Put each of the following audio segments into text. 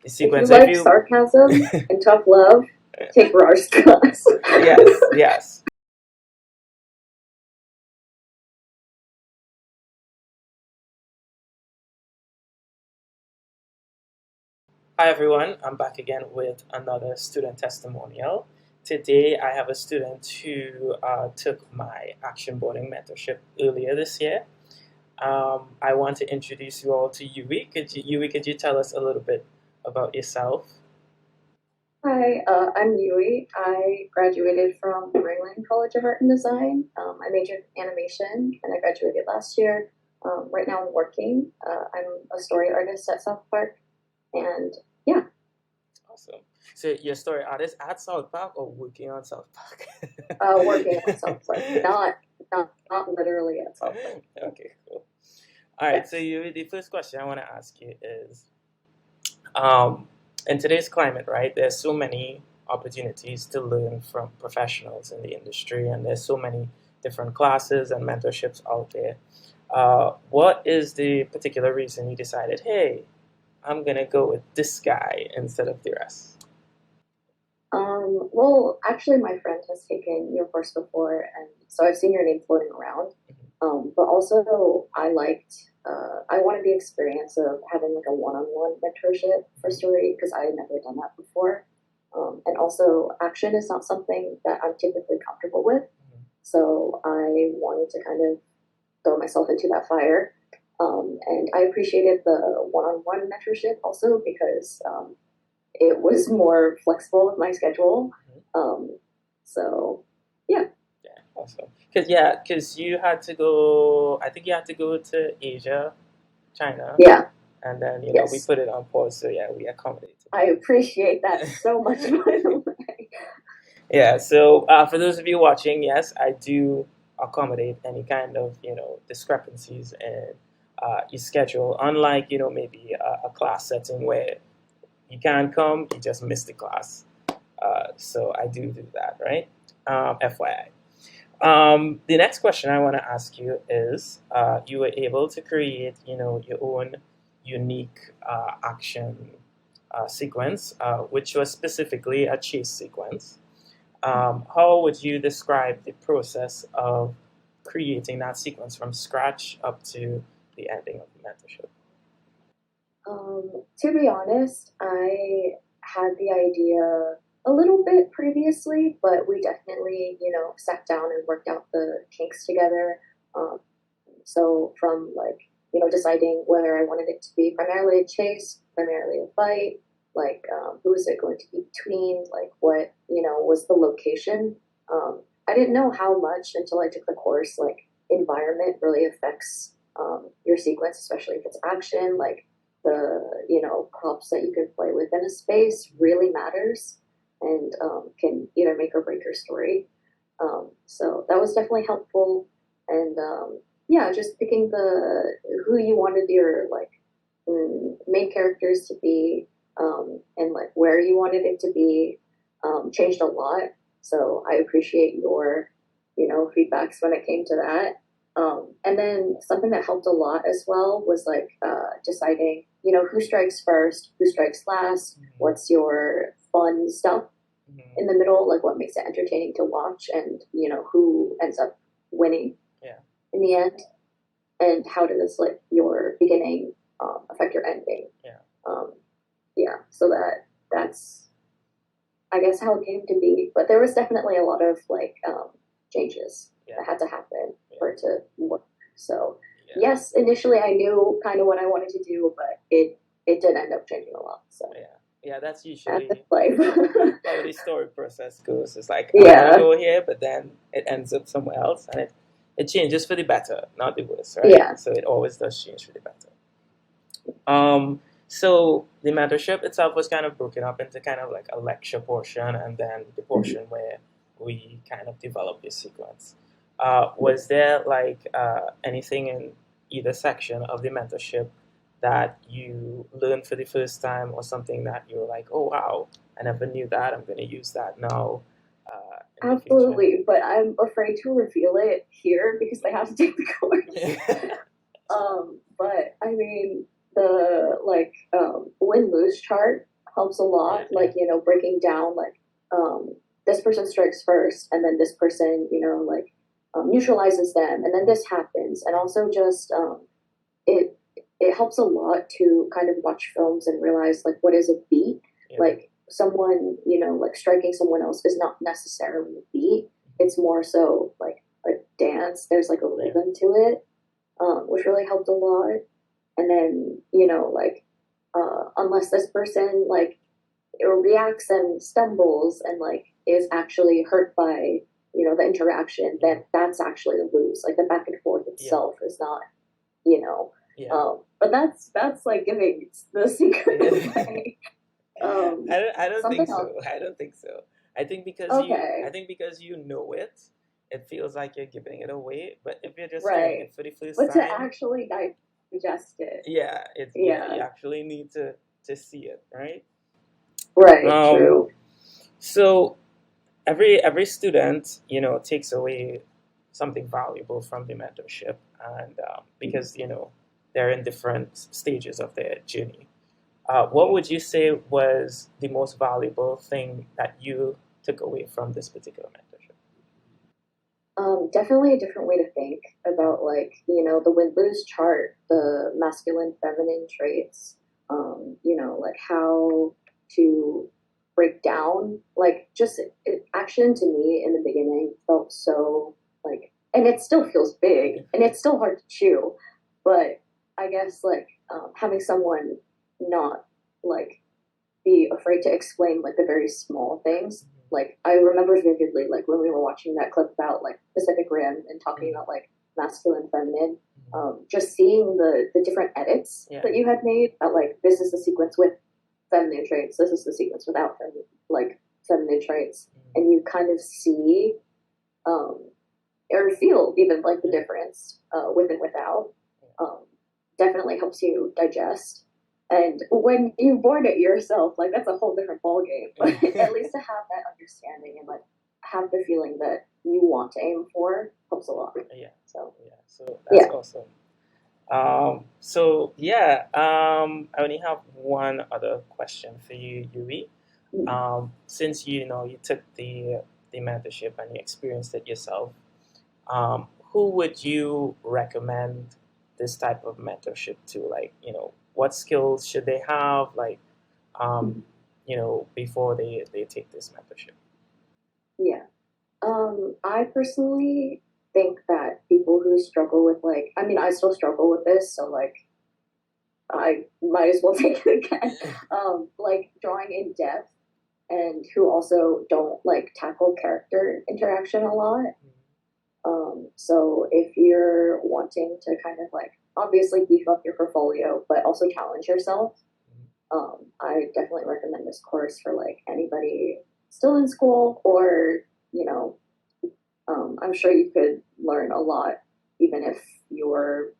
If you sequence. If like you sarcasm and tough love, take Rar's class. yes, yes. Hi everyone, I'm back again with another student testimonial. Today I have a student who took my action boarding mentorship earlier this year. I want to introduce you all to Yui. Yui, could you tell us a little bit about yourself? Hi, I'm Yui. I graduated from Maryland College of Art and Design. I majored in animation and I graduated last year. Right now I'm working. I'm a story artist at South Park. And yeah, Awesome. So your story artist at South Park or working on South Park? working at South Park, not literally at South Park. Okay, cool. All right, so Yes. Yui, the first question I want to ask you is, um, in today's climate, right? There's so many opportunities to learn from professionals in the industry, and there's so many different classes and mentorships out there. What is the particular reason you decided, hey, I'm gonna go with this guy instead of the rest? Well, actually, my friend has taken your course before, and so I've seen your name floating around. But also, I wanted the experience of having like a one-on-one mentorship for story because I had never done that before. And also, action is not something that I'm typically comfortable with, so I wanted to kind of throw myself into that fire. And I appreciated the one-on-one mentorship also because it was more flexible with my schedule. Um, so yeah, Yeah, awesome. Because you had to go. I think you had to go to Asia, China, yeah, and then we yes, put it on pause. So yeah, we accommodated I appreciate that so much. By the way, Yeah, so for those of you watching, yes, I do accommodate any kind of discrepancies in your schedule. Unlike maybe a class setting where you can't come, you just miss the class. So I do that, right? FYI. The next question I want to ask you is: you were able to create your own unique action sequence, which was specifically a chase sequence. How would you describe the process of creating that sequence from scratch up to the ending of the mentorship? to be honest, I had the idea a little bit previously, but we definitely, sat down and worked out the kinks together. Um, So from like, deciding whether I wanted it to be primarily a chase, primarily a fight, like who was it going to be between, like what, was the location. I didn't know how much until I took the course, like environment really affects your sequence, especially if it's action, like the, props that you can play with in a space really matters and can either make or break your story. So that was definitely helpful. And yeah, just picking the who you wanted your like main characters to be, and like where you wanted it to be, changed a lot. So I appreciate your, feedbacks when it came to that. And then something that helped a lot as well was like deciding, who strikes first, who strikes last, what's your fun stuff Mhm. in the middle, like what makes it entertaining to watch, and who ends up winning Yeah, in the end, and how does like your beginning affect your ending. yeah, um, yeah, so that's I guess how it came to be, but there was definitely a lot of like changes yeah, that had to happen yeah, for it to work. So yeah, yes, initially I knew kind of what I wanted to do, but it did end up changing a lot. So yeah, yeah. That's that's usually life. how the story process goes. It's like I want to Yeah, go here, but then it ends up somewhere else, and it changes for the better, not the worse, right? yeah. So it always does change for the better. So the mentorship itself was kind of broken up into kind of like a lecture portion and then the portion where we kind of developed this sequence. Was there like anything in either section of the mentorship that you learned for the first time or something that you were like, oh wow, I never knew that. I'm going to use that now in the future? Absolutely, but I'm afraid to reveal it here because they have to take the course. But I mean, the like win lose chart. helps a Yeah, lot. yeah, Like, breaking down like this person strikes first, and then this person, like neutralizes them, and then this happens, and also just it it helps a lot to kind of watch films and realize like what is a beat. yeah, Like someone, like striking someone else is not necessarily a beat. It's more so like a dance. There's like a yeah, rhythm to it, which really helped a lot. And then, like unless this person like reacts and stumbles and like is actually hurt by the interaction, then that's actually a lose. Like the back and forth yeah, itself is not, you know. yeah. But that's like giving the secret Yeah. away. I don't Something think else. so. I don't think so. I Okay, think because you know it, it feels like you're giving it away. But if you're just hearing right. it for the first But to time, actually digest it, yeah, you yeah, actually need to see it, right? right, Um, true. so every student, takes away something valuable from the mentorship, and because they're in different stages of their journey. What would you say was the most valuable thing that you took away from this particular mentorship? Definitely a different way to think about like, the win-lose chart, the masculine, feminine traits, like how to break down, like just action to me in the beginning felt so like, and it still feels big and it's still hard to chew, but I guess like having someone not like be afraid to explain like the very small things. Like I remember vividly, like when we were watching that clip about like Pacific Rim and talking Mhm, about like masculine, feminine, mhm. just seeing the different edits Yeah. that you had made. That like this is the sequence with feminine traits, this is the sequence without feminine traits, and Mhm. you kind of see um, or feel even like the Yeah. difference with and without. Yeah. Um, Definitely helps you digest. And when you born it yourself, like that's a whole different ballgame. But at least to have that understanding and like have the feeling that you want to aim for helps a lot. Yeah. So Yeah. So that's yeah. awesome. I only have one other question for you, Yuri. Since you took the mentorship and you experienced it yourself, who would you recommend this type of mentorship to? Like, what skills should they have? Like, before they take this mentorship. Yeah. I personally think that people who struggle with like, I mean, I still struggle with this, so like I might as well take it again. Like drawing in depth and who also don't like tackle character interaction a lot. So if you're wanting to kind of like obviously beef up your portfolio, but also challenge yourself, I definitely recommend this course for like anybody still in school or, you know, I'm sure you could learn a lot even if you're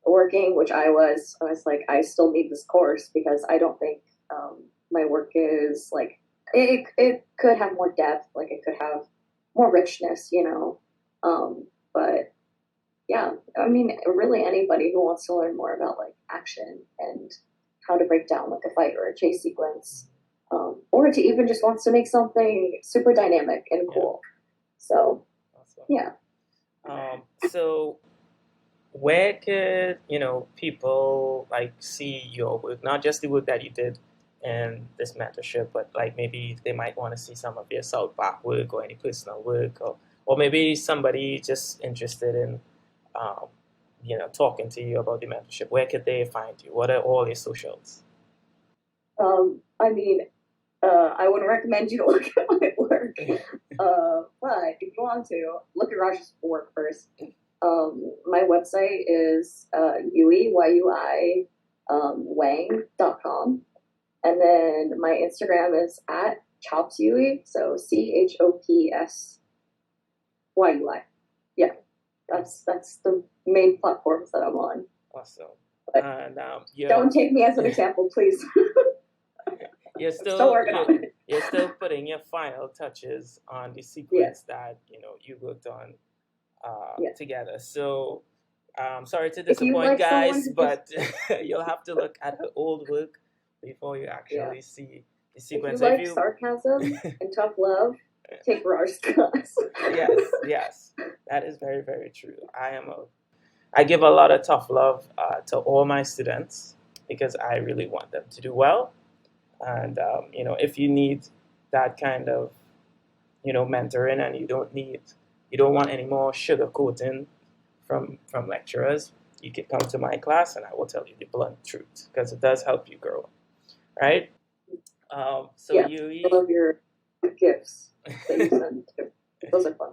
working, which I was. I was like, I still need this course because I don't think my work is like it could have more depth, like it could have more richness. But yeah, I mean, really anybody who wants to learn more about like action and how to break down like a fight or a chase sequence, or to even just wants to make something super dynamic and Yeah. cool. So Awesome. yeah. So where could people like see your work, not just the work that you did in this mentorship, but like maybe they might want to see some of your South Park work or any personal work, or maybe somebody just interested in um, talking to you about the mentorship. Where could they find you? What are all your socials? I mean, I would recommend you to look at my work. But if you want to, look at Raj's work first. My website is Yui, Wang.com. And then my Instagram is at ChopsYui, so ChopsYui. Yeah, that's the main platforms that I'm on. Awesome. But And don't take me as an example, please. you're I'm still still working you're, on it. you're still putting your final touches on the Yeah, sequence that you worked on yeah. together. So sorry to If you disappoint, like someone guys, who just but you'll have to look at her old work before you Yeah. actually see the If you sequence. So if like you sarcasm and tough love, take Rar's class. yes, yes, that is very, very true. I give a lot of tough love to all my students because I really want them to do well. And if you need that kind of mentoring, and you don't want any more sugarcoating from lecturers, you can come to my class, and I will tell you the blunt truth because it does help you grow, right? So Yes, I Yuri, love your gifts that you send too. Those are fun.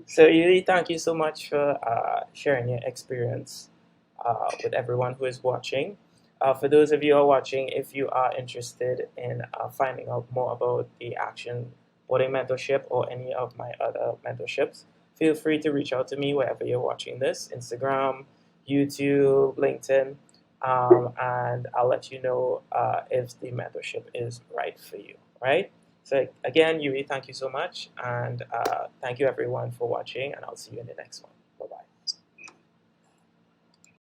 so Yuri, thank you so much for sharing your experience with everyone who is watching. For those of you who are watching, if you are interested in finding out more about the Action Boarding Mentorship or any of my other mentorships, feel free to reach out to me wherever you're watching this: Instagram, YouTube, LinkedIn, and I'll let you know if the mentorship is right for you. Right? So again, Yuri, thank you so much, and thank you everyone for watching, and I'll see you in the next one.